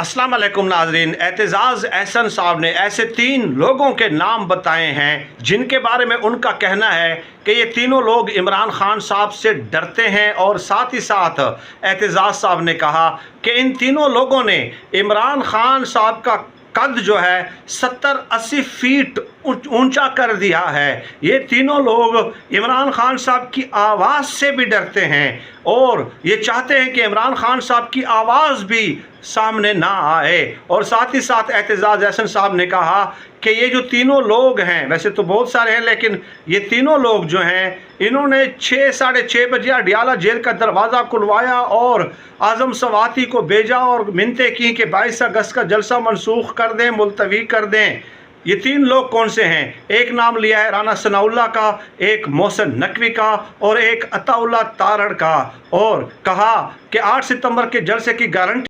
अस्सलाम वालेकुम नाजरीन। एतजाज़ एहसन साहब ने ऐसे 3 लोगों के नाम बताए हैं जिनके बारे में उनका कहना है कि ये तीनों लोग इमरान खान साहब से डरते हैं, और साथ ही साथ एतजाज़ साहब ने कहा कि इन तीनों लोगों ने इमरान खान साहब का कद जो है 70-80 फीट ऊंचा कर दिया है। ये तीनों लोग इमरान खान साहब की आवाज़ से भी डरते हैं और ये चाहते हैं कि इमरान खान साहब की आवाज़ भी सामने ना आए। और साथ ही साथ एतजाज़ एहसन साहब ने कहा कि ये जो तीनों लोग हैं, वैसे तो बहुत सारे हैं, लेकिन ये तीनों लोग जो हैं इन्होंने 6-6:30 बजे अडियाला जेल का दरवाज़ा खुलवाया और आज़म सवाती को भेजा और मिन्नतें की कि 22 अगस्त का जलसा मनसूख कर दें, मुलतवी कर दें। ये 3 लोग कौन से हैं? एक नाम लिया है राना सनाउल्लाह का, एक मोहसिन नकवी का और एक अताउल्लाह तारड़ का, और कहा कि 8 सितंबर के जलसे की गारंटी